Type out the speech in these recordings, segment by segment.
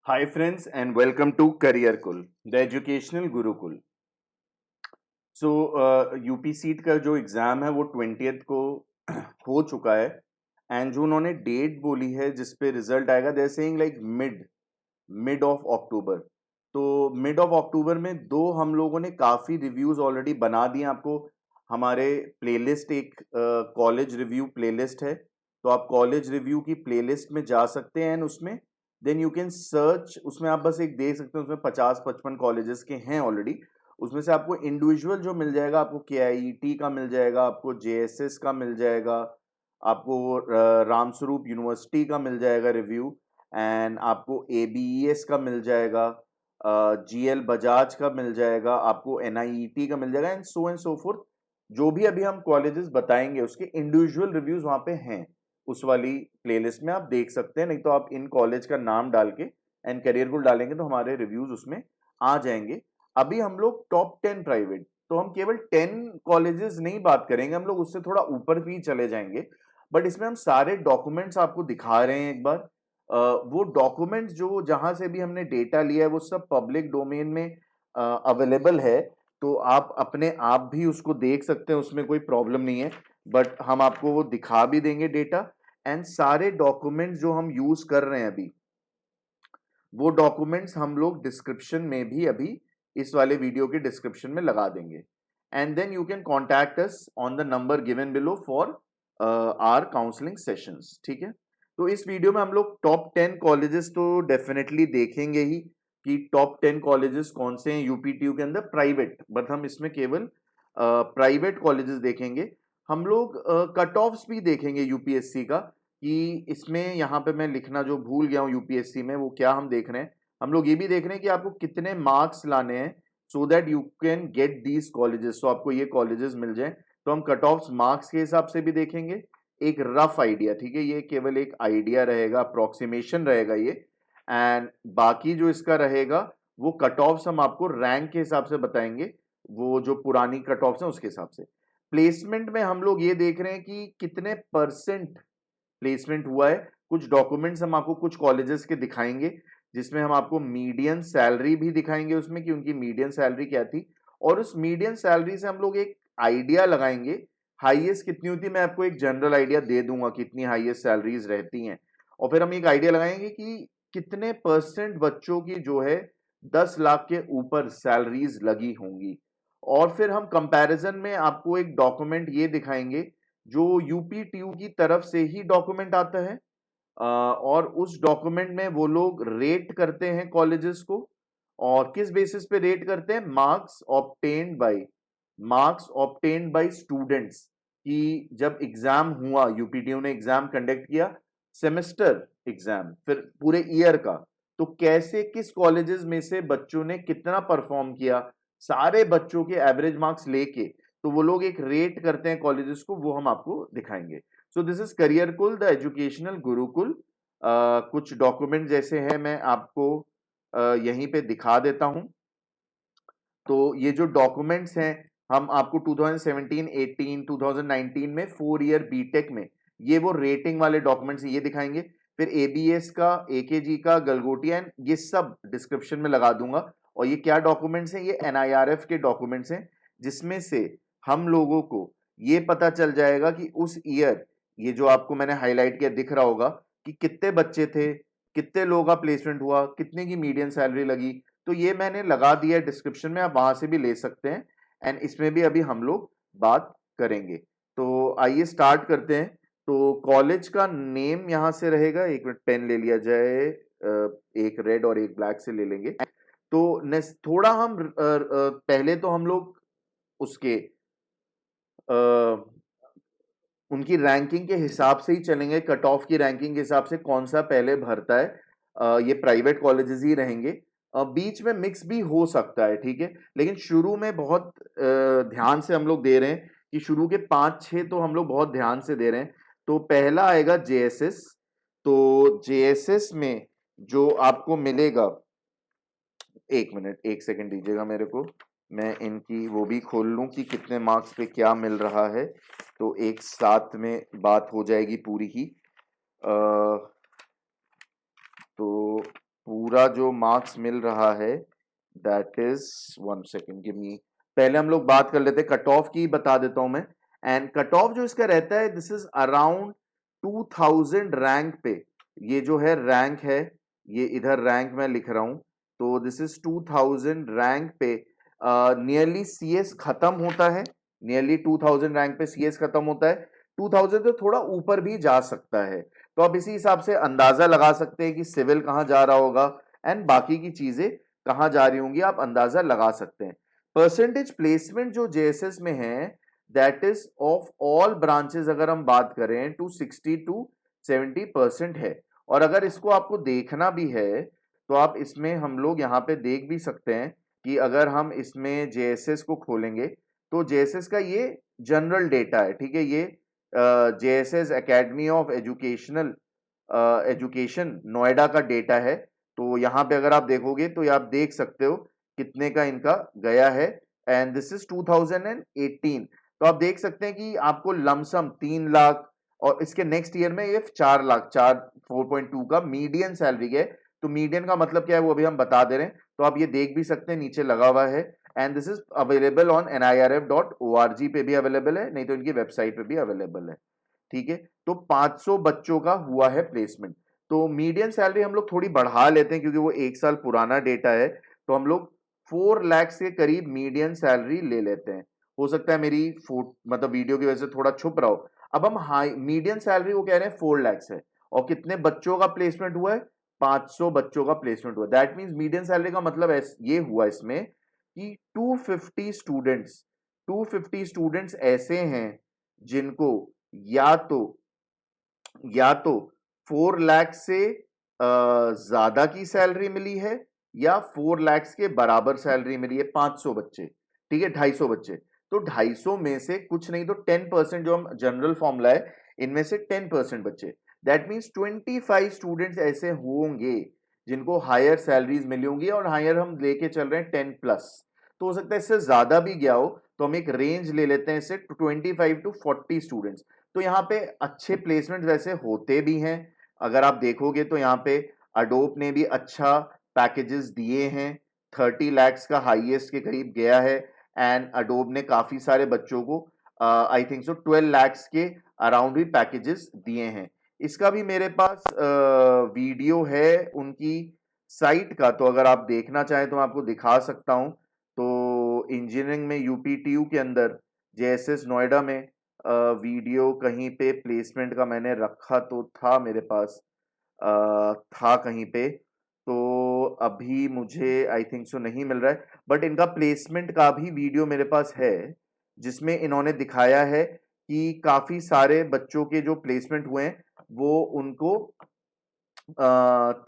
Hi friends and welcome to Career Kul, the educational Gurukul. So UP seat का जो exam है वो 20th को हो चुका है एंड जो उन्होंने डेट बोली है जिस पे रिजल्ट आएगा they saying like mid of October. तो मिड ऑफ अक्टूबर में दो हम लोगों ने काफ़ी रिव्यूज़ ऑलरेडी बना दिए आपको। हमारे प्लेलिस्ट एक कॉलेज रिव्यू प्लेलिस्ट है, तो आप कॉलेज रिव्यू की प्लेलिस्ट में जा सकते हैं एंड उसमें देन यू कैन सर्च, उसमें आप बस एक देख सकते हैं, उसमें 50-55 कॉलेजेस के हैं ऑलरेडी। उसमें से आपको इंडिविजुअल जो मिल जाएगा, आपको केआईईटी का मिल जाएगा, आपको जेएसएस का मिल जाएगा, आपको रामस्वरूप यूनिवर्सिटी का मिल जाएगा रिव्यू, एंड आपको एबीईएस का मिल जाएगा, जीएल बजाज का मिल जाएगा, आपको एनआईईटी का मिल जाएगा एंड सो फोर्थ। जो भी अभी हम कॉलेजेस बताएंगे उसके इंडिविजुअल रिव्यूज वहां पे हैं, उस वाली प्लेलिस्ट में आप देख सकते हैं। नहीं तो आप इन कॉलेज का नाम डाल के एंड करियर गोल डालेंगे तो हमारे रिव्यूज उसमें आ जाएंगे। अभी हम लोग टॉप 10 प्राइवेट, तो हम केवल 10 कॉलेजेस नहीं बात करेंगे, हम लोग उससे थोड़ा ऊपर भी चले जाएंगे। बट इसमें हम सारे डॉक्यूमेंट्स आपको दिखा रहे हैं एक बार। वो डॉक्यूमेंट्स जो जहां से भी हमने डेटा लिया है वो सब पब्लिक डोमेन में अवेलेबल है, तो आप अपने आप भी उसको देख सकते हैं, उसमें कोई प्रॉब्लम नहीं है। बट हम आपको वो दिखा भी देंगे डेटा, एंड सारे डॉक्यूमेंट्स जो हम यूज कर रहे हैं अभी, वो डॉक्यूमेंट्स हम लोग डिस्क्रिप्शन में भी अभी इस वाले वीडियो के डिस्क्रिप्शन में लगा देंगे। And then you can contact us on the number given below for our counselling sessions. ठीक है, तो इस वीडियो में हम लोग टॉप 10 कॉलेजेस तो डेफिनेटली देखेंगे ही कि टॉप 10 कॉलेजेस कौन से हैं यूपीटीयू के अंदर प्राइवेट, बट हम इसमें केवल प्राइवेट कॉलेजेस देखेंगे। हम लोग कट ऑफ्स भी देखेंगे यूपीएससी का, कि इसमें यहाँ पे मैं लिखना जो भूल गया हूँ यूपीएससी में, वो क्या हम देख रहे हैं। हम लोग ये भी देख रहे हैं कि आपको कितने मार्क्स लाने हैं so that you can get these colleges, so आपको ये कॉलेजेस मिल जाए। तो हम कट ऑफ मार्क्स के हिसाब से भी देखेंगे, एक रफ आइडिया, ठीक है, ये केवल एक आइडिया रहेगा, अप्रोक्सीमेशन रहेगा ये। एंड बाकी जो इसका रहेगा वो कट ऑफ्स हम आपको रैंक के हिसाब से बताएंगे, वो जो पुरानी कट ऑफ्स हैं उसके हिसाब से। प्लेसमेंट में हम लोग ये देख रहे हैं कि कितने परसेंट प्लेसमेंट हुआ है। कुछ डॉक्यूमेंट्स हम आपको कुछ कॉलेजेस के दिखाएंगे, जिसमें हम आपको मीडियन सैलरी भी दिखाएंगे उसमें कि उनकी मीडियन सैलरी क्या थी, और उस मीडियन सैलरी से हम लोग एक आइडिया लगाएंगे हाईएस्ट कितनी होती है। मैं आपको एक जनरल आइडिया दे दूंगा कितनी हाईएस्ट सैलरीज रहती हैं, और फिर हम एक आइडिया लगाएंगे कि कितने परसेंट बच्चों की जो है 10 लाख के ऊपर सैलरीज लगी होंगी। और फिर हम कंपैरिजन में आपको एक डॉक्यूमेंट ये दिखाएंगे जो यूपीटीयू की तरफ से ही डॉक्यूमेंट आता है, और उस डॉक्यूमेंट में वो लोग रेट करते हैं कॉलेजेस को। और किस बेसिस पे रेट करते हैं? मार्क्स ऑब्टेन्ड बाय स्टूडेंट्स, कि जब एग्जाम हुआ, यूपीटीयू ने एग्जाम कंडक्ट किया, सेमेस्टर एग्जाम फिर पूरे ईयर का, तो कैसे किस कॉलेजेस में से बच्चों ने कितना परफॉर्म किया, सारे बच्चों के एवरेज मार्क्स लेके, तो वो लोग एक रेट करते हैं कॉलेजेस को, वो हम आपको दिखाएंगे। सो दिस इज करियर कुल, द एजुकेशनल गुरुकुल। कुछ डॉक्यूमेंट जैसे हैं मैं आपको यहीं पे दिखा देता हूं। तो ये जो डॉक्यूमेंट्स हैं, हम आपको 2017, 18, 2019 में 4 ईयर बीटेक में ये वो रेटिंग वाले डॉक्यूमेंट्स ये दिखाएंगे। फिर एबीएस का, एकेजी का, गलगोटिया, ये सब डिस्क्रिप्शन में लगा दूंगा। और ये क्या डॉक्यूमेंट्स हैं? ये एनआईआरएफ के डॉक्यूमेंट्स हैं, जिसमें से हम लोगों को ये पता चल जाएगा कि उस ईयर, ये जो आपको मैंने हाईलाइट किया दिख रहा होगा, कि कितने बच्चे थे, कितने लोगों का प्लेसमेंट हुआ, कितने की मीडियन सैलरी लगी। तो ये मैंने लगा दिया है डिस्क्रिप्शन में, आप वहां से भी ले सकते हैं। एंड इसमें भी अभी हम लोग बात करेंगे। तो आइए स्टार्ट करते हैं। तो कॉलेज का नेम यहां से रहेगा, एक मिनट पेन ले लिया जाए, एक रेड और एक ब्लैक से ले लेंगे। तो थोड़ा हम पहले तो हम लोग उसके उनकी रैंकिंग के हिसाब से ही चलेंगे, कट ऑफ की रैंकिंग के हिसाब से कौन सा पहले भरता है। ये प्राइवेट कॉलेजेस ही रहेंगे, बीच में मिक्स भी हो सकता है, ठीक है। लेकिन शुरू में बहुत ध्यान से हम लोग दे रहे हैं कि शुरू के 5-6 तो हम लोग बहुत ध्यान से दे रहे हैं। तो पहला आएगा जेएसएस। तो जेएसएस में जो आपको मिलेगा, एक मिनट, एक सेकंड दीजिएगा मेरे को, मैं इनकी वो भी खोल लूं कि कितने मार्क्स पे क्या मिल रहा है, तो एक साथ में बात हो जाएगी पूरी ही। तो पूरा जो मार्क्स मिल रहा है that is 1 second give me, पहले हम लोग बात कर लेते हैं कट ऑफ की, बता देता हूं मैं। एंड कट ऑफ जो इसका रहता है दिस इज अराउंड 2000 रैंक पे। ये जो है रैंक है, ये इधर रैंक मैं लिख रहा हूं, तो दिस इज 2000 रैंक पे नियरली सीएस खत्म होता है। नियरली 2000 रैंक पे सीएस खत्म होता है। 2000 तो थोड़ा ऊपर भी जा सकता है, तो आप इसी हिसाब से अंदाजा लगा सकते हैं कि सिविल कहाँ जा रहा होगा एंड बाकी की चीजें कहाँ जा रही होंगी, आप अंदाजा लगा सकते हैं। परसेंटेज प्लेसमेंट जो जेएसएस में है that is of all branches, अगर हम बात करें टू 60 to 70% है। और अगर इसको आपको देखना भी है तो आप इसमें हम लोग यहाँ पे देख भी सकते हैं कि अगर हम इसमें जेएसएस को खोलेंगे तो जेएसएस का ये जनरल डेटा है, ठीक है। ये JSS academy of educational education Noida का डेटा है। तो यहाँ पे अगर आप देखोगे तो ये आप देख सकते हो कितने का इनका गया है, एंड दिस इज 2018। तो आप देख सकते हैं कि आपको लमसम 3 लाख, और इसके नेक्स्ट ईयर में ये 4 लाख 4.2 का मीडियन सैलरी है। तो मीडियन का मतलब क्या है वो अभी हम बता दे रहे हैं, तो आप ये देख भी सकते हैं, नीचे लगा हुआ है। And this is available on nirf.org पे भी अवेलेबल है, नहीं तो इनकी वेबसाइट पे भी अवेलेबल है, ठीक है। तो 500 बच्चों का हुआ है प्लेसमेंट। तो मीडियन सैलरी हम लोग थोड़ी बढ़ा लेते हैं क्योंकि वो 1 साल पुराना डेटा है, तो हम लोग 4 लाख के करीब मीडियन सैलरी ले लेते हैं। हो सकता है मेरी मतलब वीडियो की वजह से थोड़ा छुप रहा हो। अब हम हाई मीडियन सैलरी वो कह रहे हैं 4 लाख है, और कितने बच्चों का प्लेसमेंट हुआ है, 500 बच्चों का प्लेसमेंट हुआ। दैट मीन्स मीडियन सैलरी का मतलब ये हुआ इसमें कि 250 स्टूडेंट्स ऐसे हैं जिनको या तो 4 लाख से ज्यादा की सैलरी मिली है, या 4 लाख के बराबर सैलरी मिली है। 500 बच्चे, ठीक है, 250 बच्चे। तो 250 में से कुछ नहीं तो 10%, जो हम जनरल फॉर्मूला है, इनमें से 10% बच्चे, दैट मीन्स 25 स्टूडेंट्स ऐसे होंगे जिनको हायर सैलरीज मिली होंगी, और हायर हम लेके चल रहे हैं 10+। तो हो सकता है इससे ज्यादा भी गया हो, तो हम एक रेंज ले लेते हैं इससे 25 to 40 स्टूडेंट्स। तो यहाँ पे अच्छे प्लेसमेंट वैसे होते भी हैं, अगर आप देखोगे तो यहाँ पे अडोप ने भी अच्छा पैकेजेस दिए हैं। 30 लैक्स का हाईएस्ट के करीब गया है, एंड अडोब ने काफी सारे बच्चों को आई थिंक सो 12 लैक्स के अराउंड भी पैकेजेस दिए हैं। इसका भी मेरे पास वीडियो है उनकी साइट का, तो अगर आप देखना चाहें तो मैं आपको दिखा सकता हूं। तो इंजीनियरिंग में यूपीटीयू के अंदर जेएसएस नोएडा में वीडियो कहीं पे प्लेसमेंट का मैंने रखा तो था मेरे पास, था कहीं पे, तो अभी मुझे आई थिंक सो नहीं मिल रहा है। बट इनका प्लेसमेंट का भी वीडियो मेरे पास है, जिसमें इन्होंने दिखाया है कि काफी सारे बच्चों के जो प्लेसमेंट हुए हैं वो उनको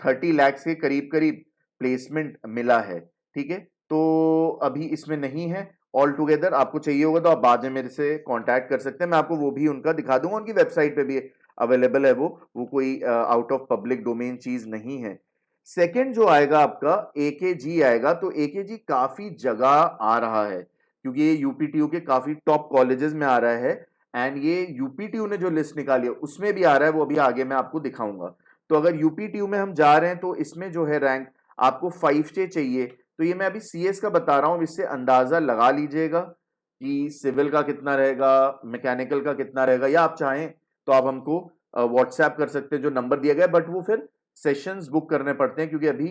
30 लैक्स के करीब करीब प्लेसमेंट मिला है, ठीक है। तो अभी इसमें नहीं है ऑल टुगेदर, आपको चाहिए होगा तो आप बाद में मेरे से कांटेक्ट कर सकते हैं, मैं आपको वो भी उनका दिखा दूंगा, उनकी वेबसाइट पे भी अवेलेबल है वो कोई आउट ऑफ पब्लिक डोमेन चीज नहीं है। सेकंड जो आएगा आपका एकेजी आएगा, तो एकेजी काफी जगह आ रहा है क्योंकि ये यूपीटीयू के काफी टॉप कॉलेजेस में आ रहा है, एंड ये यूपीटीयू ने जो लिस्ट निकाली है उसमें भी आ रहा है, वो अभी आगे मैं आपको दिखाऊंगा। तो अगर यूपीटीयू में हम जा रहे हैं तो इसमें जो है रैंक आपको 5 चाहिए। तो ये मैं अभी सीएस का बता रहा हूं, इससे अंदाजा लगा लीजिएगा कि सिविल का कितना रहेगा, मैकेनिकल का कितना रहेगा, या आप चाहें तो आप हमको व्हाट्सएप कर सकते हैं जो नंबर दिया गया, बट वो फिर सेशंस बुक करने पड़ते हैं क्योंकि अभी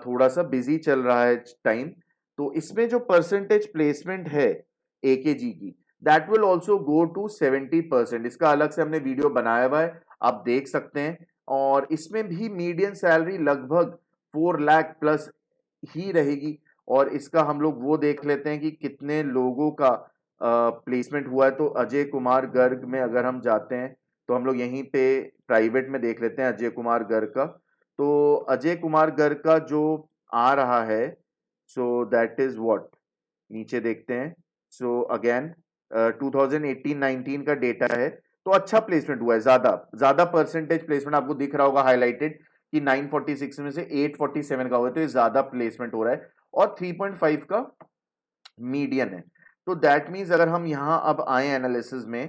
थोड़ा सा बिजी चल रहा है टाइम। तो इसमें जो परसेंटेज प्लेसमेंट है एकेजी की, that will also go to 70%। इसका अलग से हमने वीडियो बनाया हुआ है, आप देख सकते हैं। और इसमें भी मीडियन सैलरी लगभग 4 लाख प्लस ही रहेगी। और इसका हम लोग वो देख लेते हैं कि कितने लोगों का प्लेसमेंट हुआ है। तो अजय कुमार गर्ग में अगर हम जाते हैं तो हम लोग यहीं पे प्राइवेट में देख लेते हैं अजय कुमार गर्ग का। तो अजय कुमार गर्ग का जो आ रहा है, सो दैट इज व्हाट, नीचे देखते हैं। सो अगेन 2018-19 का डेटा है, तो अच्छा प्लेसमेंट हुआ है, ज्यादा ज्यादा परसेंटेज प्लेसमेंट आपको दिख रहा होगा हाईलाइटेड कि 946 में से 847 का हुआ है, तो ये ज्यादा प्लेसमेंट हो रहा है, और 3.5 का मीडियन है। तो दैट मीन्स अगर हम यहां अब आए एनालिसिस में,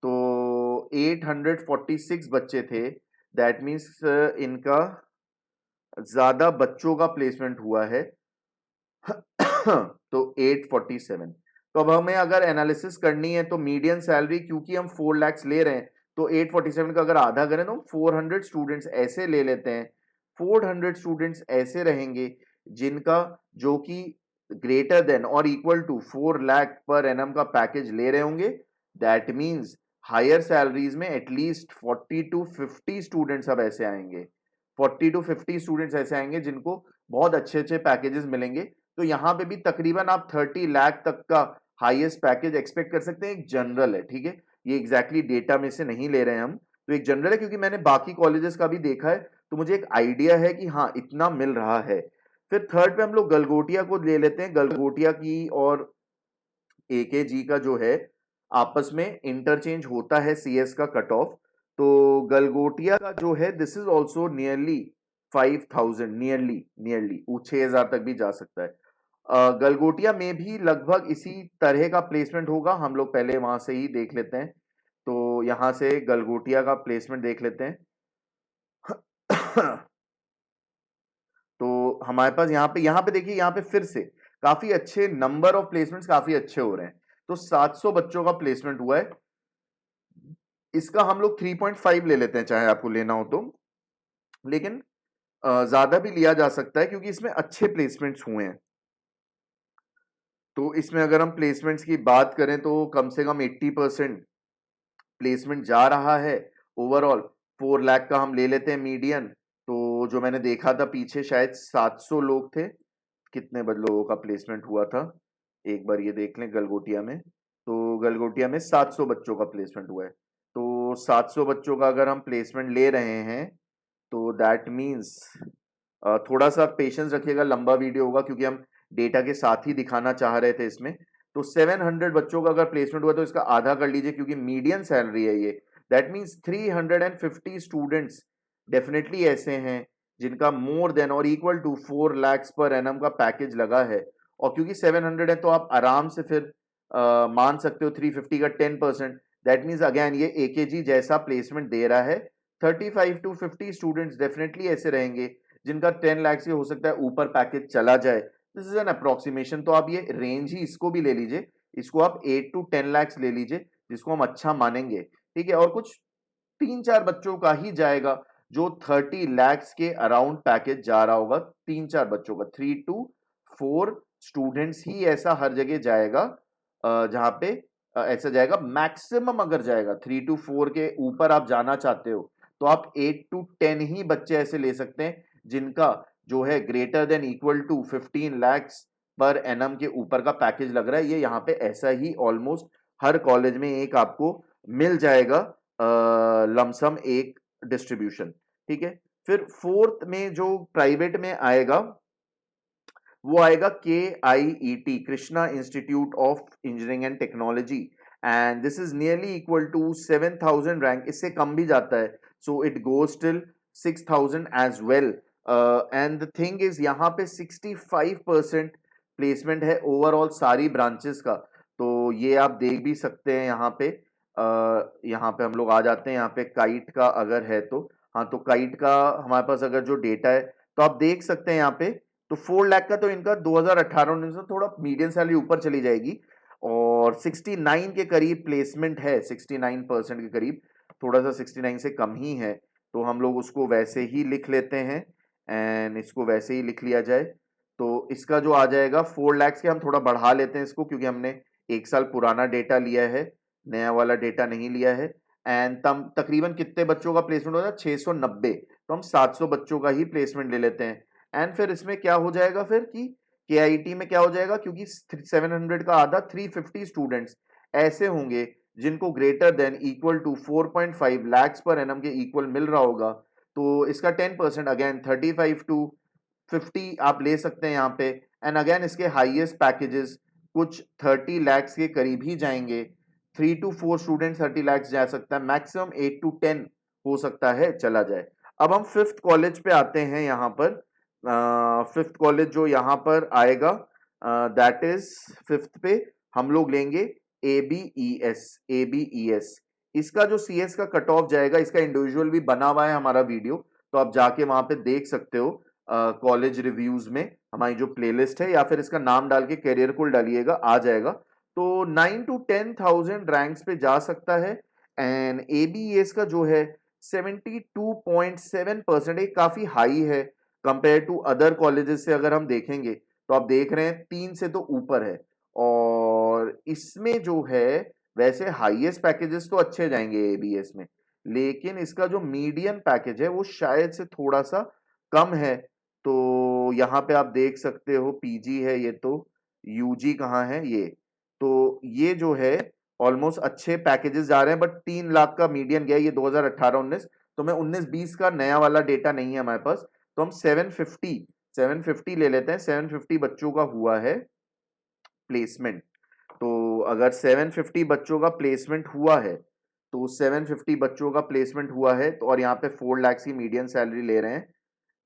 तो 846 बच्चे थे, दैट मीन्स इनका ज्यादा बच्चों का प्लेसमेंट हुआ है तो 847। तो अब हमें अगर एनालिसिस करनी है तो मीडियन सैलरी क्योंकि हम 4 lakhs ले रहे हैं, तो 847 का अगर आधा करें तो हम 400 स्टूडेंट्स ऐसे ले लेते हैं। 400 स्टूडेंट्स ऐसे रहेंगे जिनका जो कि ग्रेटर देन और equal to 4 lakh per annum का पैकेज ले रहे होंगे। दैट मीन्स हायर सैलरीज में एटलीस्ट 40 टू 50 स्टूडेंट्स अब ऐसे आएंगे। 40 टू 50 स्टूडेंट्स ऐसे आएंगे जिनको बहुत अच्छे अच्छे पैकेजेस मिलेंगे। तो यहाँ पे भी तकरीबन आप 30 लाख तक का हाईएस्ट पैकेज एक्सपेक्ट कर सकते हैं। एक जनरल है, ठीक है, ये एग्जैक्टली डेटा में से नहीं ले रहे हैं हम, तो एक जनरल है क्योंकि मैंने बाकी कॉलेजेस का भी देखा है, तो मुझे एक आइडिया है कि हाँ इतना मिल रहा है। फिर थर्ड पे हम लोग गलगोटिया को ले लेते हैं। गलगोटिया की और एकेजी का जो है आपस में इंटरचेंज होता है सीएस का कट ऑफ। तो गलगोटिया का जो है this is also nearly 5000, nearly nearly वो 6000 तक भी जा सकता है। गलगोटिया में भी लगभग इसी तरह का प्लेसमेंट होगा। हम लोग पहले वहां से ही देख लेते हैं, तो यहां से गलगोटिया का प्लेसमेंट देख लेते हैं। तो हमारे पास यहाँ पे देखिए, यहाँ पे फिर से काफी अच्छे नंबर ऑफ प्लेसमेंट्स काफी अच्छे हो रहे हैं। तो 700 बच्चों का प्लेसमेंट हुआ है। इसका हम लोग 3.5 ले लेते हैं चाहे आपको लेना हो तो, लेकिन ज्यादा भी लिया जा सकता है क्योंकि इसमें अच्छे प्लेसमेंट्स हुए हैं। तो इसमें अगर हम प्लेसमेंट्स की बात करें तो कम से कम 80% प्लेसमेंट जा रहा है ओवरऑल। 4 लाख का हम ले लेते हैं मीडियन। तो जो मैंने देखा था पीछे शायद 700 लोग थे, कितने लोगों का प्लेसमेंट हुआ था एक बार ये देख लें गलगोटिया में। तो गलगोटिया में 700 बच्चों का प्लेसमेंट हुआ है। तो 700 बच्चों का अगर हम प्लेसमेंट ले रहे हैं तो दैट मीन्स थोड़ा सा पेशेंस रखिएगा, लंबा वीडियो होगा क्योंकि हम डेटा के साथ ही दिखाना चाह रहे थे इसमें। तो 700 बच्चों का अगर प्लेसमेंट हुआ तो इसका आधा कर लीजिए क्योंकि मीडियन सैलरी है ये। दैट मीन्स 350 स्टूडेंट्स डेफिनेटली ऐसे हैं जिनका मोर देन और equal to 4 lakhs per annum का पैकेज लगा है। और क्योंकि 700 है तो आप आराम से फिर मान सकते हो 350 का 10%। दैट मीन्स अगेन ये एकेजी जैसा प्लेसमेंट दे रहा है। 35 टू 50 स्टूडेंट्स डेफिनेटली ऐसे रहेंगे जिनका 10 लाख से हो सकता है ऊपर पैकेज चला जाए। दिस इज एन अप्रोक्सीमेशन, तो आप ये रेंज ही इसको भी ले लीजिए, इसको आप 8 टू 10 lakhs ले लीजिए जिसको हम अच्छा मानेंगे, ठीक है। और कुछ 3-4 बच्चों का ही जाएगा जो 30 lakhs के अराउंड पैकेज जा रहा होगा। 3-4 बच्चों का, 3 टू 4 स्टूडेंट्स ही ऐसा हर जगह जाएगा जहां पे ऐसा जाएगा। मैक्सिमम अगर जाएगा 3 टू 4 के ऊपर आप जाना चाहते हो तो आप 8 टू 10 ही बच्चे ऐसे ले सकते हैं जिनका जो है greater than equal to 15 lakhs per annum के ऊपर का पैकेज लग रहा है। ये यहाँ पे ऐसा ही ऑलमोस्ट हर कॉलेज में एक आपको मिल जाएगा लमसम एक डिस्ट्रीब्यूशन, ठीक है। फिर फोर्थ में जो प्राइवेट में आएगा वो आएगा KIET, Krishna institute of engineering and technology, and this is nearly equal to 7000 rank, इससे कम भी जाता है। So it goes till 6000 as well. And the thing is यहाँ पे 65% प्लेसमेंट है ओवरऑल सारी ब्रांचेस का। तो ये आप देख भी सकते हैं यहाँ पे। यहाँ पे हम लोग आ जाते हैं, यहाँ पे काइट का अगर है तो, हाँ तो काइट का हमारे पास अगर जो डेटा है तो आप देख सकते हैं यहाँ पे। तो 4 लाख का तो इनका 2018-19 में थोड़ा मीडियन सैलरी ऊपर चली जाएगी और 69 के करीब प्लेसमेंट है, 69% के करीब, थोड़ा सा 69 से कम ही है। तो हम लोग उसको वैसे ही लिख लेते हैं एंड इसको वैसे ही लिख लिया जाए। तो इसका जो आ जाएगा 4 lakhs के, हम थोड़ा बढ़ा लेते हैं इसको क्योंकि हमने एक साल पुराना डेटा लिया है, नया वाला डेटा नहीं लिया है। एंड तम तकरीबन कितने बच्चों का प्लेसमेंट होता है? 690। तो हम 700 बच्चों का ही प्लेसमेंट ले लेते हैं। एंड फिर इसमें क्या हो जाएगा फिर कि KIT में क्या हो जाएगा, क्योंकि 700 का आधा 350 स्टूडेंट्स ऐसे होंगे जिनको greater than equal to 4.5 lakhs per annum के इक्वल मिल रहा होगा। तो इसका 10% अगेन 35 टू 50 आप ले सकते हैं यहाँ पे। एंड अगेन इसके हाईएस्ट पैकेजेस कुछ 30 lakhs के करीब ही जाएंगे। 3 टू 4 स्टूडेंट 30 lakhs जा सकता है, मैक्सिमम 8 टू 10 हो सकता है चला जाए। अब हम फिफ्थ कॉलेज पे आते हैं। यहाँ पर फिफ्थ कॉलेज जो यहाँ पर आएगा दैट इज फिफ्थ पे हम लोग लेंगे ABES। इसका जो CS का कट ऑफ जाएगा, इसका इंडिविजुअल भी बना हुआ है हमारा वीडियो, तो आप जाके वहां पे देख सकते हो। कॉलेज रिव्यूज में हमारी जो प्लेलिस्ट है, या फिर इसका नाम डाल के करियर कुल डालिएगा, आ जाएगा। तो 9 to 10,000 रैंक्स पे जा सकता है। एंड एबीएस का जो है 72.7% एक काफी हाई है कंपेयर टू अदर कॉलेजेस से। अगर हम देखेंगे तो आप देख रहे हैं 3 से तो ऊपर है। और इसमें जो है वैसे हाईएस्ट पैकेजेस तो अच्छे जाएंगे एबीएस में, लेकिन इसका जो मीडियन पैकेज है वो शायद से थोड़ा सा कम है। तो यहाँ पे आप देख सकते हो पीजी है ये, तो यूजी कहाँ है ये। तो ये जो है ऑलमोस्ट अच्छे पैकेजेस जा रहे हैं, बट 3 लाख का मीडियन गया, ये 2018-19। तो मैं 19-20 का नया वाला डेटा नहीं है हमारे पास, तो हम 750 ले लेते हैं। 750 बच्चों का हुआ है प्लेसमेंट। तो अगर 750 बच्चों का प्लेसमेंट हुआ है, तो 750 बच्चों का प्लेसमेंट हुआ है तो, और यहाँ पे 4 लाख की मीडियन सैलरी ले रहे हैं,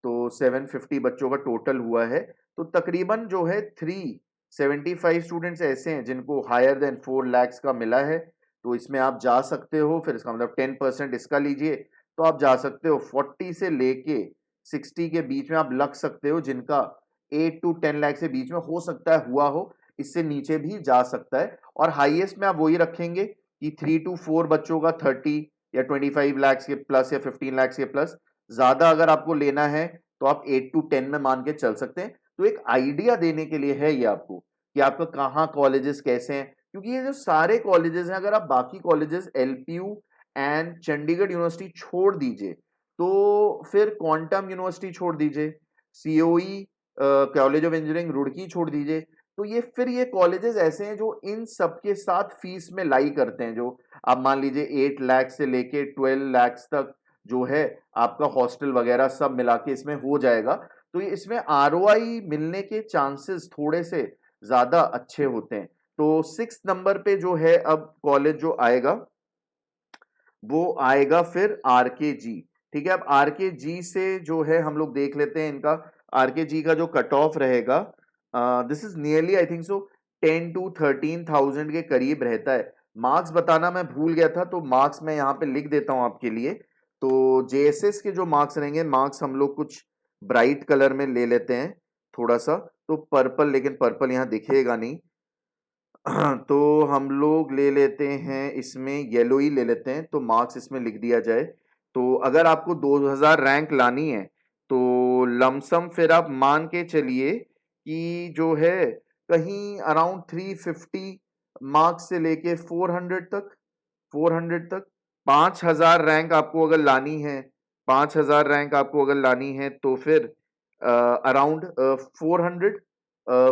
तो 750 बच्चों का टोटल हुआ है। तो तकरीबन जो है 375 स्टूडेंट्स ऐसे हैं जिनको हायर देन 4 लाख का मिला है। तो इसमें आप जा सकते हो, फिर इसका मतलब 10% इसका लीजिए, तो आप जा सकते हो 40 से लेके 60 के बीच में आप लग सकते हो, जिनका 8 to 10 लाख से बीच में हो सकता है हुआ हो, इससे नीचे भी जा सकता है। और हाईएस्ट में आप वही रखेंगे कि 3 to 4 बच्चों का 30 या 25 लाख के प्लस या 15 लाख के प्लस। ज्यादा अगर आपको लेना है तो आप 8 to 10 में मान के चल सकते हैं। तो एक आइडिया देने के लिए है ये आपको कि आपका कहाँ कॉलेजेस कैसे हैं, क्योंकि ये जो सारे कॉलेजेस हैं, अगर आप बाकी colleges LPU and Chandigarh university छोड़ दीजिए, तो फिर क्वांटम यूनिवर्सिटी छोड़ दीजिए, COE college of engineering Roorkee छोड़ दीजिए, तो ये कॉलेजेस ऐसे हैं जो इन सबके साथ फीस में लाई करते हैं। जो आप मान लीजिए 8 लाख से लेके 12 लाख तक जो है आपका हॉस्टल वगैरह सब मिला के इसमें हो जाएगा। तो ये इसमें आरओआई मिलने के चांसेस थोड़े से ज्यादा अच्छे होते हैं। तो 6 नंबर पे जो है अब कॉलेज जो आएगा वो आएगा फिर आरके जी। ठीक है, अब आरके जी से जो है हम लोग देख लेते हैं इनका। आरके जी का जो कट ऑफ रहेगा, this is nearly I think so 10 to 13,000 के करीब रहता है। मार्क्स बताना मैं भूल गया था, तो मार्क्स मैं यहाँ पे लिख देता हूँ आपके लिए। तो जेएसएस के जो मार्क्स रहेंगे, मार्क्स हम लोग कुछ ब्राइट कलर में ले लेते हैं थोड़ा सा, तो पर्पल, लेकिन पर्पल यहाँ दिखेगा नहीं। तो हम लोग ले लेते हैं इसमें येलो ही ले लेते हैं, तो मार्क्स इसमें लिख दिया जाए। तो अगर आपको 2000 रैंक लानी है तो लमसम फिर आप मान के चलिए कि जो है कहीं अराउंड 350 मार्क्स से लेके 400 तक 5000 रैंक आपको अगर लानी है, 5000 रैंक आपको अगर लानी है तो फिर अराउंड 400,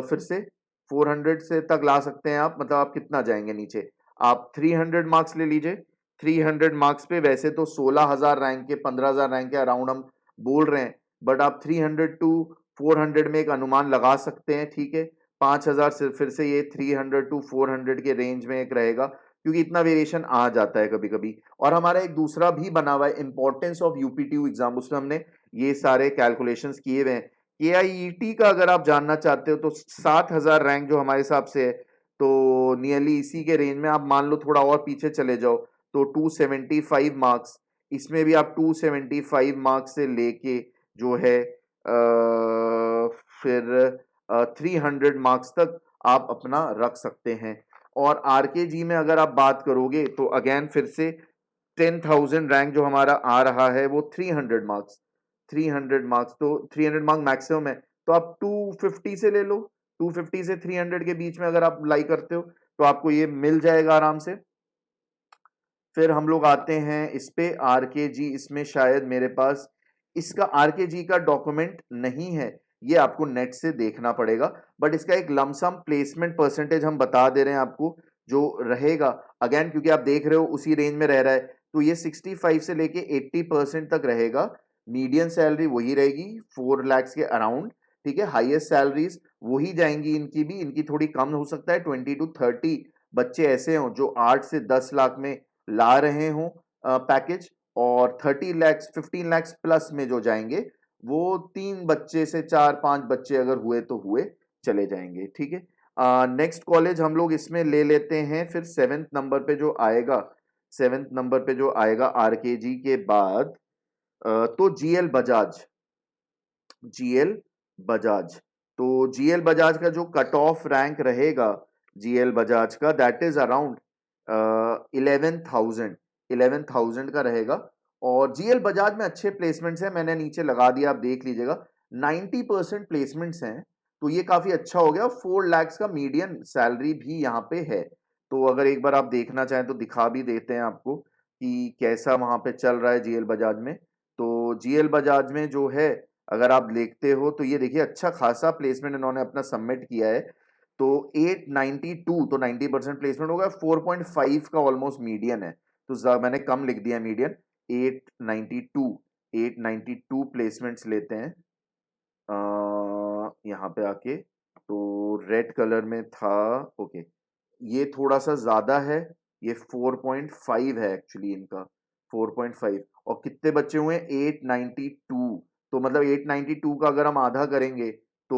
फिर से 400 से तक ला सकते हैं आप। मतलब आप कितना जाएंगे नीचे, आप 300 मार्क्स ले लीजिए। 300 मार्क्स पे वैसे तो 16,000 रैंक के 15,000 रैंक के अराउंड हम बोल रहे हैं, बट आप 300 टू 400 में एक अनुमान लगा सकते हैं। ठीक है, 5,000 से फिर से ये 300 टू 400 के रेंज में एक रहेगा, क्योंकि इतना वेरिएशन आ जाता है कभी कभी। और हमारा एक दूसरा भी बना हुआ है इंपॉर्टेंस ऑफ यूपीटीयू एग्जाम, उसमें हमने ये सारे कैलकुलेशंस किए हुए हैं। केआईईटी का अगर आप जानना चाहते हो तो 7,000 रैंक जो हमारे हिसाब से है, तो नियरली इसी के रेंज में आप मान लो, थोड़ा और पीछे चले जाओ तो 275 मार्क्स। इसमें भी आप 275 मार्क्स से लेके जो है फिर 300 मार्क्स तक आप अपना रख सकते हैं। और आरकेजी में अगर आप बात करोगे तो अगेन फिर से 10,000 रैंक जो हमारा आ रहा है वो 300 मार्क्स। 300 मार्क्स, तो 300 मार्क्स मैक्सिमम है, तो आप 250 से ले लो। 250 से 300 के बीच में अगर आप लाई करते हो तो आपको ये मिल जाएगा आराम से। फिर हम लोग आते हैं इस पे आरकेजी। इसमें शायद मेरे पास इसका आरकेजी का डॉक्यूमेंट नहीं है, ये आपको नेट से देखना पड़ेगा। बट इसका एक लमसम प्लेसमेंट परसेंटेज हम बता दे रहे हैं आपको जो रहेगा। अगेन क्योंकि आप देख रहे हो उसी रेंज में रह रहा है, तो ये 65 से लेके 80% तक रहेगा। मीडियन सैलरी वही रहेगी 4 लाख के अराउंड। ठीक है, हाईएस्ट सैलरीज वही जाएंगी इनकी भी, इनकी थोड़ी कम हो सकता है। 20 to 30 बच्चे ऐसे हों जो 8 से 10 लाख में ला रहे हों पैकेज, और 30 लैक्स 15 लैक्स प्लस में जो जाएंगे वो 3 बच्चे से 4-5 बच्चे अगर हुए तो हुए, चले जाएंगे। ठीक है, नेक्स्ट कॉलेज हम लोग इसमें ले लेते हैं फिर 7th नंबर पे जो आएगा। 7th नंबर पे जो आएगा आरकेजी के बाद, तो जीएल बजाज। जीएल बजाज। तो जीएल बजाज का जो कट ऑफ रैंक रहेगा जीएल बजाज का, दैट इज अराउंड 11,000 का रहेगा। और जीएल बजाज में अच्छे प्लेसमेंट्स हैं, मैंने नीचे लगा दिया, आप देख लीजिएगा 90% प्लेसमेंट्स हैं। तो ये काफी अच्छा हो गया। 4 lakhs का मीडियन सैलरी भी यहाँ पे है। तो अगर एक बार आप देखना चाहें तो दिखा भी देते हैं आपको कि कैसा वहां पे चल रहा है जीएल बजाज में। तो जीएल बजाज में जो है, अगर आप देखते हो तो ये देखिए अच्छा खासा प्लेसमेंट इन्होंने अपना सबमिट किया है। तो 892, तो 90% प्लेसमेंट होगा। 4.5 का ऑलमोस्ट मीडियन है, तो मैंने कम लिख दिया मीडियन। 892 प्लेसमेंट्स लेते हैं यहाँ पे आके। तो रेड कलर में था, ओके, ये थोड़ा सा ज्यादा है, ये 4.5 है एक्चुअली इनका, 4.5। और कितने बच्चे हुए? 892। तो मतलब 892 का अगर हम आधा करेंगे तो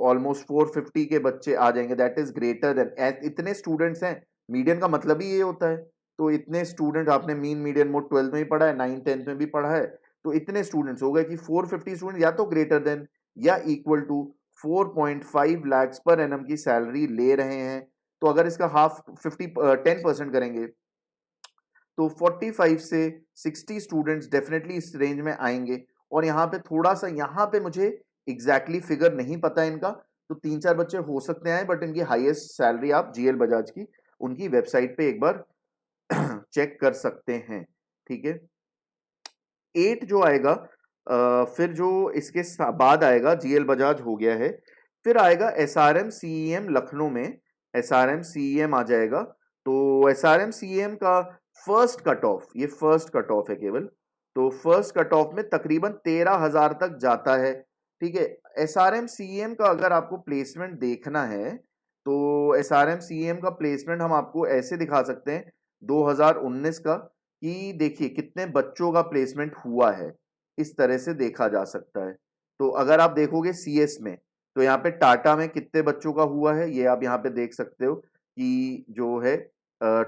ऑलमोस्ट 450 के बच्चे आ जाएंगे। दैट इज ग्रेटर देन, इतने स्टूडेंट्स हैं, मीडियन का मतलब ही ये होता है। तो इतने स्टूडेंट, आपने मीन मीडियन मोड 12th में भी पढ़ा है, 9 10th में भी पढ़ा है। तो इतने स्टूडेंट्स हो गए कि 450 स्टूडेंट या तो ग्रेटर देन या equal to 4.5 lakhs per annum की सैलरी ले रहे हैं। तो अगर इसका हाफ 10% करेंगे तो 45 से 60 स्टूडेंट्स डेफिनेटली इस रेंज में आएंगे। और यहाँ पे थोड़ा सा, यहाँ पे मुझे एग्जैक्टली फिगर नहीं पता इनका, तो 3 4 बच्चे हो सकते हैं, बट इनकी हाईएस्ट सैलरी आप जीएल बजाज की उनकी वेबसाइट पे एक बार चेक कर सकते हैं। ठीक है। 8 जो आएगा, फिर जो इसके बाद आएगा, जीएल बजाज हो गया है, फिर आएगा एसआरएम सीईएम लखनऊ में। एसआरएम सीईएम आ जाएगा। तो एसआरएम सीईएम का फर्स्ट कट ऑफ, ये फर्स्ट कट ऑफ है केवल। तो फर्स्ट कट ऑफ में तकरीबन 13,000 तक जाता है। ठीक है। एसआरएम सीईएम का अगर आपको प्लेसमेंट देखना है तो एसआरएम सीईएम का प्लेसमेंट हम आपको ऐसे दिखा सकते हैं 2019 का, कि देखिए कितने बच्चों का प्लेसमेंट हुआ है, इस तरह से देखा जा सकता है। तो अगर आप देखोगे सीएस में, तो यहाँ पे टाटा में कितने बच्चों का हुआ है, ये आप यहाँ पे देख सकते हो कि जो है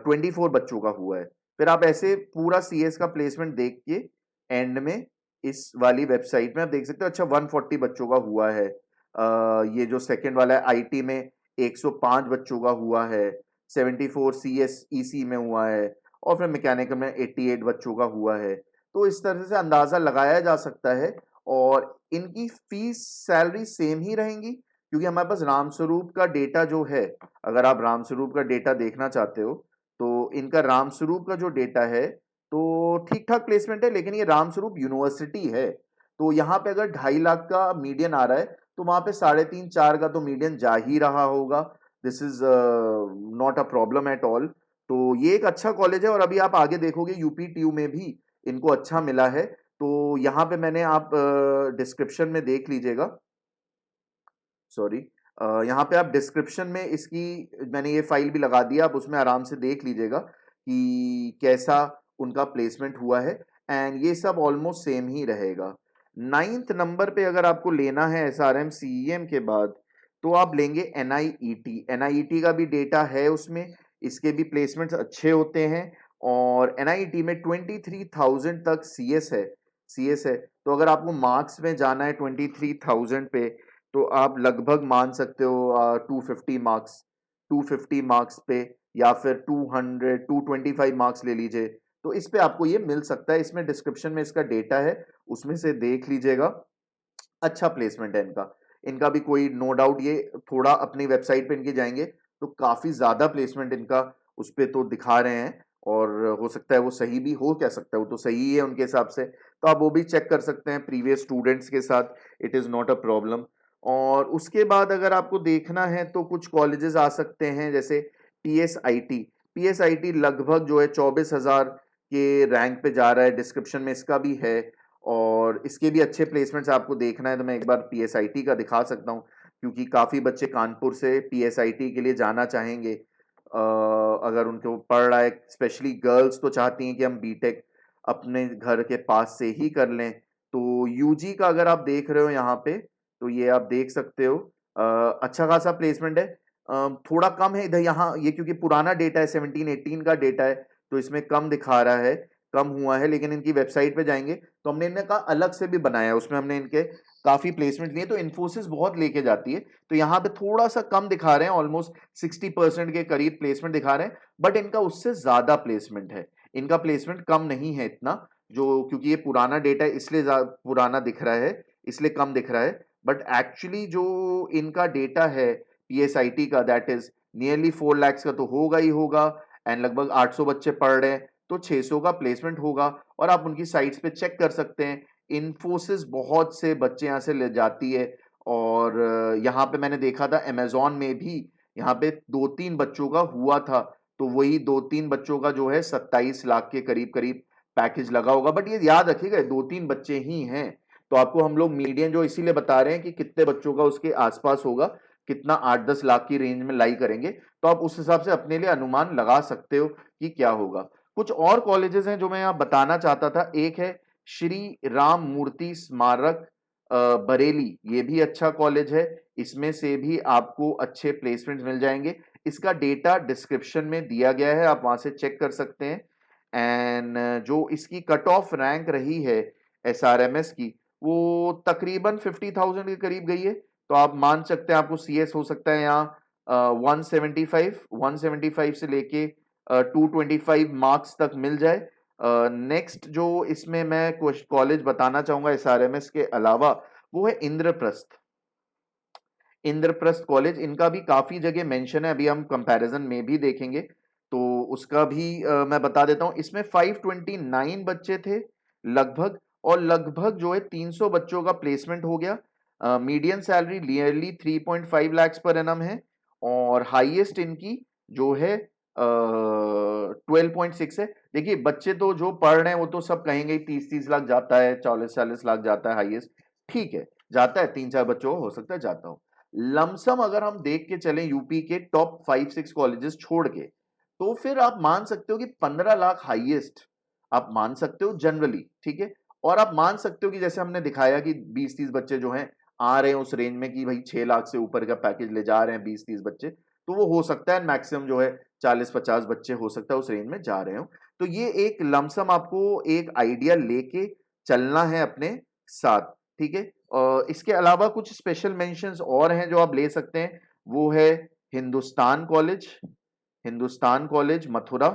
24 बच्चों का हुआ है। फिर आप ऐसे पूरा सीएस का प्लेसमेंट देख के एंड में इस वाली वेबसाइट में आप देख सकते हो, अच्छा 140 बच्चों का हुआ है। ये जो सेकंड वाला है आईटी में 105 बच्चों का हुआ है, 74 सीएस ईसी में हुआ है, और फिर मैकेनिकल में 88 बच्चों का हुआ है। तो इस तरह से अंदाजा लगाया जा सकता है। और इनकी फीस सैलरी सेम ही रहेंगी, क्योंकि हमारे पास रामस्वरूप का डेटा जो है, अगर आप रामस्वरूप का डेटा देखना चाहते हो तो इनका रामस्वरूप का जो डेटा है तो ठीक ठाक प्लेसमेंट है, लेकिन ये रामस्वरूप यूनिवर्सिटी है। तो यहाँ पे अगर 2.5 लाख का मीडियन आ रहा है तो वहां पे 3.5 4 का तो मीडियन जा ही रहा होगा। This is not a problem at all. तो ये एक अच्छा कॉलेज है। और अभी आप आगे देखोगे यूपी टीयू में भी इनको अच्छा मिला है। तो यहाँ पे मैंने, आप डिस्क्रिप्शन में देख लीजिएगा, सॉरी, यहाँ पे आप डिस्क्रिप्शन में इसकी, मैंने ये फाइल भी लगा दिया, आप उसमें आराम से देख लीजिएगा कि कैसा उनका प्लेसमेंट हुआ है। एंड ये सब ऑलमोस्ट सेम ही रहेगा। 9th नंबर पे अगर आपको लेना है एसआरएम सीईएम के बाद, तो आप लेंगे एनआईईटी। एनआईईटी का भी डेटा है उसमें, इसके भी प्लेसमेंट्स अच्छे होते हैं। और एनआईईटी में 23,000 तक सीएस है। तो अगर आपको मार्क्स में जाना है 23,000 पे, तो आप लगभग मान सकते हो 250 मार्क्स पे, या फिर 225 मार्क्स ले लीजिए। तो इस पे आपको ये मिल सकता है। इसमें डिस्क्रिप्शन में इसका डेटा है, उसमें से देख लीजिएगा। अच्छा प्लेसमेंट है इनका। इनका भी कोई नो डाउट, ये थोड़ा अपनी वेबसाइट पे इनके जाएंगे तो काफी ज्यादा प्लेसमेंट इनका उस पे तो दिखा रहे हैं। और हो सकता है वो सही भी हो, क्या सकता है, वो तो सही ही है उनके हिसाब से। तो आप वो भी चेक कर सकते हैं प्रीवियस स्टूडेंट्स के साथ, it is not a problem. और उसके बाद अगर आपको देखना है तो कुछ कॉलेजेस आ सकते हैं, जैसे पीएसआईटी। पीएसआईटी लगभग जो है 24,000 के रैंक पे जा रहा है, डिस्क्रिप्शन में इसका भी है। और इसके भी अच्छे प्लेसमेंट्स आपको देखना है तो मैं एक बार पीएसआईटी का दिखा सकता हूँ, क्योंकि काफ़ी बच्चे कानपुर से पीएसआईटी के लिए जाना चाहेंगे। अगर उनको पढ़ रहा है, स्पेशली गर्ल्स तो चाहती हैं कि हम बीटेक अपने घर के पास से ही कर लें। तो यूजी का अगर आप देख रहे हो यहाँ पे, तो ये आप देख सकते हो अच्छा खासा प्लेसमेंट है। थोड़ा कम है इधर यहाँ, ये क्योंकि पुराना डेटा है, 17 18 का डेटा है, तो इसमें कम दिखा रहा है, कम हुआ है। लेकिन इनकी वेबसाइट पे जाएंगे तो हमने इनका अलग से भी बनाया है, उसमें हमने इनके काफी प्लेसमेंट लिए, तो इन्फोसिस बहुत लेके जाती है। तो यहाँ पे थोड़ा सा कम दिखा रहे हैं, ऑलमोस्ट 60% के करीब प्लेसमेंट दिखा रहे हैं, बट इनका उससे ज्यादा प्लेसमेंट है। इनका प्लेसमेंट कम नहीं है इतना, जो क्योंकि ये पुराना डेटा इसलिए पुराना दिख रहा है, इसलिए कम दिख रहा है। बट एक्चुअली जो इनका डेटा है पीएसआईटी का, दैट इज नियरली 4 लाख का तो होगा ही होगा, एंड लगभग 800 बच्चे पढ़ रहे हैं, तो 600 का प्लेसमेंट होगा। और आप उनकी साइट्स पे चेक कर सकते हैं, इन्फोसिस बहुत से बच्चे यहाँ से ले जाती है। और यहाँ पे मैंने देखा था अमेजोन में भी यहाँ पे 2-3 बच्चों का हुआ था, तो वही 2-3 बच्चों का जो है 27 लाख के करीब करीब पैकेज लगा होगा। बट ये याद रखिएगा 2-3 बच्चे ही हैं, तो आपको हम लोग मीडियन जो इसीलिए बता रहे हैं कि कितने बच्चों का उसके आसपास होगा, कितना 8-10 लाख की रेंज में लाई करेंगे, तो आप उस हिसाब से अपने लिए अनुमान लगा सकते हो कि क्या होगा। कुछ और कॉलेजेस हैं जो मैं यहाँ बताना चाहता था। एक है श्री राम मूर्ति स्मारक बरेली, ये भी अच्छा कॉलेज है, इसमें से भी आपको अच्छे प्लेसमेंट्स मिल जाएंगे। इसका डेटा डिस्क्रिप्शन में दिया गया है, आप वहां से चेक कर सकते हैं। एंड जो इसकी कट ऑफ रैंक रही है एसआरएमएस की, वो तकरीबन 50,000 के करीब गई है। तो आप मान सकते हैं आपको सीएस हो सकता है यहाँ 175 से लेके 225 मार्क्स तक मिल जाए। नेक्स्ट जो इसमें मैं कॉलेज बताना चाहूंगा एसआरएमएस के अलावा, वो है इंद्रप्रस्थ। इंद्रप्रस्थ कॉलेज, इनका भी काफी जगह मेंशन है, अभी हम कंपैरिजन में भी देखेंगे, तो उसका भी मैं बता देता हूं। इसमें 529 बच्चे थे लगभग, और लगभग जो है 300 बच्चों का प्लेसमेंट हो गया। Median salary nearly 3.5 lakh per annum है, और हाईएस्ट इनकी जो है 12.6 है। देखिए बच्चे तो जो पढ़ रहे हैं वो तो सब कहेंगे 30-30 लाख जाता है, 40-40 लाख जाता है हाईएस्ट, ठीक है जाता है, 3-4 बच्चों को हो सकता है जाता हो। लमसम अगर हम देख के चलें यूपी के टॉप 5-6 कॉलेजेस छोड़ के, तो फिर आप मान सकते हो कि 15 लाख हाईएस्ट आप मान सकते हो जनरली, ठीक है। और आप मान सकते हो कि जैसे हमने दिखाया कि 20-30 बच्चे जो हैं आ रहे हैं उस रेंज में कि भाई 6 लाख से ऊपर का पैकेज ले जा रहे हैं 20-30 बच्चे, तो वो हो सकता है मैक्सिमम जो है 40-50 बच्चे हो सकता है उस रेंज में जा रहे हो। तो ये एक लमसम आपको एक आइडिया लेके चलना है अपने साथ, ठीक है। इसके अलावा कुछ स्पेशल मेंशंस और हैं जो आप ले सकते हैं, वो है हिंदुस्तान कॉलेज, हिंदुस्तान कॉलेज मथुरा,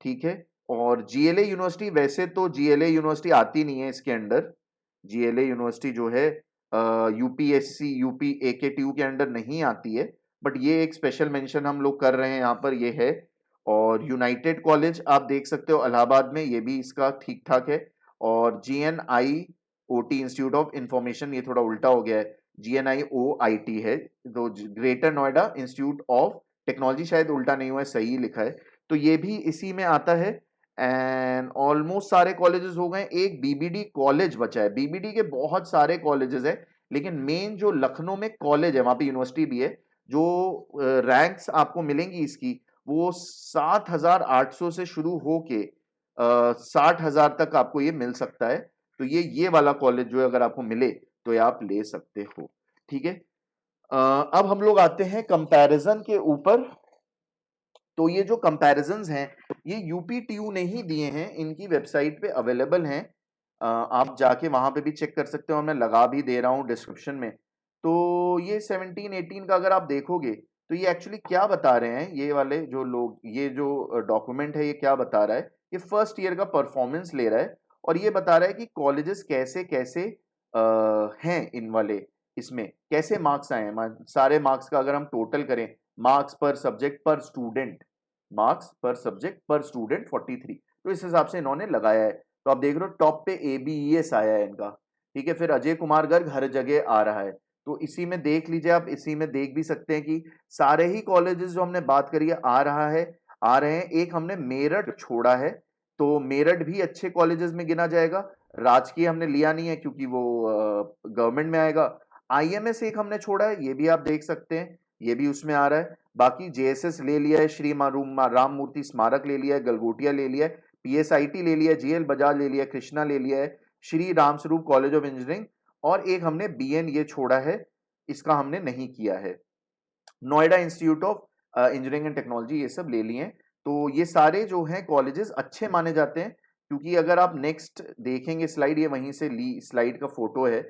ठीक है। और जीएलए यूनिवर्सिटी, वैसे तो जीएलए यूनिवर्सिटी आती नहीं है इसके अंडर, जीएलए यूनिवर्सिटी जो है यूपीएससी यूपी एकेटीयू के अंडर नहीं आती है, बट ये एक स्पेशल मेंशन हम लोग कर रहे हैं यहाँ पर, ये है। और यूनाइटेड कॉलेज आप देख सकते हो इलाहाबाद में, ये भी इसका ठीक ठाक है। और GNI OT institute of information, ये थोड़ा उल्टा हो गया है, जीएनआई ओ आई टी है, तो greater Noida institute of technology, शायद उल्टा नहीं हुआ है, सही लिखा है, तो ये भी इसी में आता है। एंड ऑलमोस्ट सारे कॉलेजेस हो गए, एक बीबीडी कॉलेज बचा है। बीबीडी के बहुत सारे कॉलेजेस है, लेकिन मेन जो लखनऊ में कॉलेज है वहां पे यूनिवर्सिटी भी है, जो रैंक्स आपको मिलेंगी इसकी, वो 7,800 से शुरू होके 60,000 तक आपको ये मिल सकता है। तो ये वाला कॉलेज जो है अगर आपको मिले तो ये आप ले सकते हो, ठीक है। अब हम लोग आते हैं कंपैरिजन के ऊपर। तो ये जो कंपैरिजंस हैं ये यूपीटीयू ने ही दिए हैं, इनकी वेबसाइट पे अवेलेबल हैं, आप जाके वहां पे भी चेक कर सकते हो, और मैं लगा भी दे रहा हूँ डिस्क्रिप्शन में। तो ये 17-18 का अगर आप देखोगे तो ये एक्चुअली क्या बता रहे हैं, ये वाले जो लोग, ये जो डॉक्यूमेंट है ये क्या बता रहा है, ये फर्स्ट ईयर का परफॉर्मेंस ले रहा है, और ये बता रहा है कि कॉलेजेस कैसे कैसे हैं इन वाले, इसमें कैसे मार्क्स आए हैं। सारे मार्क्स का अगर हम टोटल करें, मार्क्स पर सब्जेक्ट पर स्टूडेंट, मार्क्स पर सब्जेक्ट पर स्टूडेंट 43, तो इस हिसाब से इन्होंने लगाया है। तो आप देख रहे हो टॉप पे ABES आया है इनका, ठीक है। फिर अजय कुमार गर्ग हर जगह आ रहा है, तो इसी में देख लीजिए आप, इसी में देख भी सकते हैं कि सारे ही कॉलेजेस जो हमने बात करी है आ रहा है, आ रहे हैं। एक हमने मेरठ छोड़ा है, तो मेरठ भी अच्छे कॉलेजेस में गिना जाएगा। राजकीय हमने लिया नहीं है क्योंकि वो गवर्नमेंट में आएगा। IMS एक हमने छोड़ा है, ये भी आप देख सकते हैं, ये भी उसमें आ रहा है। बाकी JSS ले लिया है, श्री राम मूर्ति स्मारक ले लिया है, गलगोटिया ले लिया है, PSIT ले लिया है, GL बजाज ले लिया है, कृष्णा ले लिया है, Shri Ram Swaroop college of engineering, और एक हमने BN ये छोड़ा है, इसका हमने नहीं किया है। Noida institute of engineering and technology, ये सब ले लिए हैं। तो ये सारे जो हैं कॉलेजेस अच्छे माने जाते हैं, क्योंकि अगर आप नेक्स्ट देखेंगे स्लाइड, ये वहीं से ली स्लाइड का फोटो है,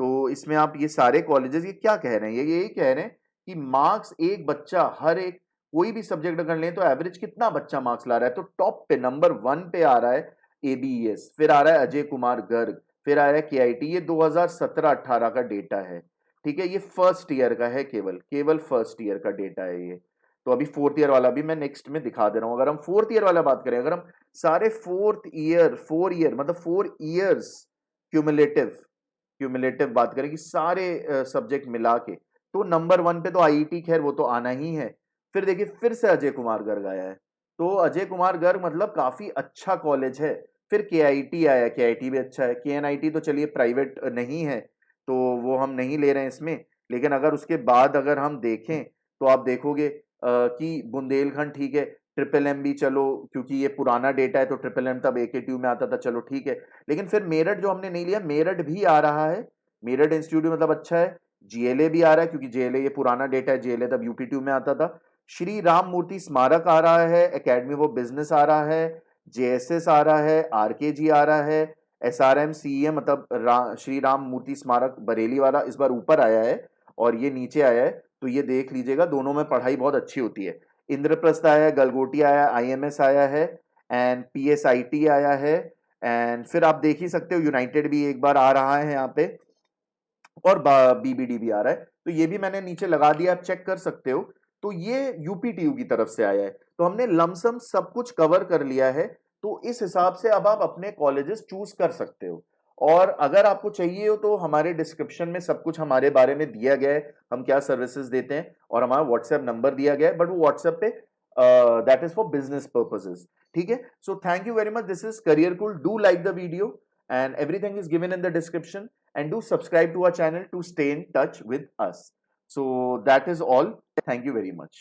तो इसमें आप ये सारे कॉलेजेस ये क्या कह रहे हैं, ये यही कह रहे हैं कि मार्क्स एक बच्चा हर एक कोई भी सब्जेक्ट अगर लें तो एवरेज कितना बच्चा मार्क्स ला रहा है, तो टॉप पे नंबर 1 पे आ रहा है एबीएस, फिर आ रहा है अजय कुमार गर्ग, फिर आ रहा है केआईटी। ये 2017-18 का डेटा है, ठीक है। ये फर्स्ट ईयर का है, केवल केवल फर्स्ट ईयर का डेटा है ये। तो अभी फोर्थ ईयर वाला भी मैं नेक्स्ट में दिखा दे रहा हूं। अगर हम फोर्थ ईयर वाला बात करें, अगर हम सारे फोर्थ ईयर 4 ईयर मतलब 4 ईयर्स क्यूमुलेटिव क्यूमुलेटिव बात करें कि सारे सब्जेक्ट मिला के, तो नंबर 1 पे तो आईआईटी, खैर वो तो आना ही है। फिर देखिए फिर से अजय कुमार गर्ग आया है, तो अजय कुमार गर्ग मतलब काफी अच्छा कॉलेज है। फिर केआईटी आया, केआईटी भी अच्छा है। केएनआईटी तो चलिए प्राइवेट नहीं है, तो वो हम नहीं ले रहे हैं इसमें। लेकिन अगर उसके बाद अगर हम देखें तो आप देखोगे कि बुंदेलखंड ठीक है, ट्रिपल एम भी चलो, क्योंकि ये पुराना डेटा है तो ट्रिपल एम तब एकेटीयू में आता था, चलो ठीक है। लेकिन फिर मेरठ जो हमने नहीं लिया, मेरठ भी आ रहा है, मेरठ इंस्टीट्यूट भी मतलब अच्छा है। जीएलए भी आ रहा है, क्योंकि जीएलए ये पुराना डेटा है, जीएलए तब यूपी 2 में आता था। श्री राम मूर्ति स्मारक आ रहा है, एकेडमी ऑफ बिजनेस आ रहा है, जेएसएस आ रहा है, आरकेजी आ रहा है, एसआरएम सीएम मतलब श्री राम मूर्ति स्मारक बरेली वाला इस बार ऊपर आया है और ये नीचे आया है। तो ये देख लीजिएगा, दोनों में पढ़ाई बहुत अच्छी होती है। इंद्रप्रस्थ आया है, गलगोटी आया है, आईएमएस आया है, एंड पीएसआईटी आया है, एंड फिर आप देख ही सकते हो यूनाइटेड भी एक बार आ रहा है यहाँ पे, और बीबीडी भी आ रहा है। तो ये भी मैंने नीचे लगा दिया, आप चेक कर सकते हो। तो ये यूपीटीयू की तरफ से आया है, तो हमने लमसम सब कुछ कवर कर लिया है। तो इस हिसाब से अब आप अपने कॉलेजेस चूज कर सकते हो। और अगर आपको चाहिए हो तो हमारे डिस्क्रिप्शन में सब कुछ हमारे बारे में दिया गया है, हम क्या सर्विसेज देते हैं, और हमारा व्हाट्सएप नंबर दिया गया है, बट वो व्हाट्सएप पे that is for business purposes, ठीक है। So thank you very much, this is career cool, do like the video and everything is given in the description, and do subscribe to our channel to stay in touch with us. So that is all. Thank you very much.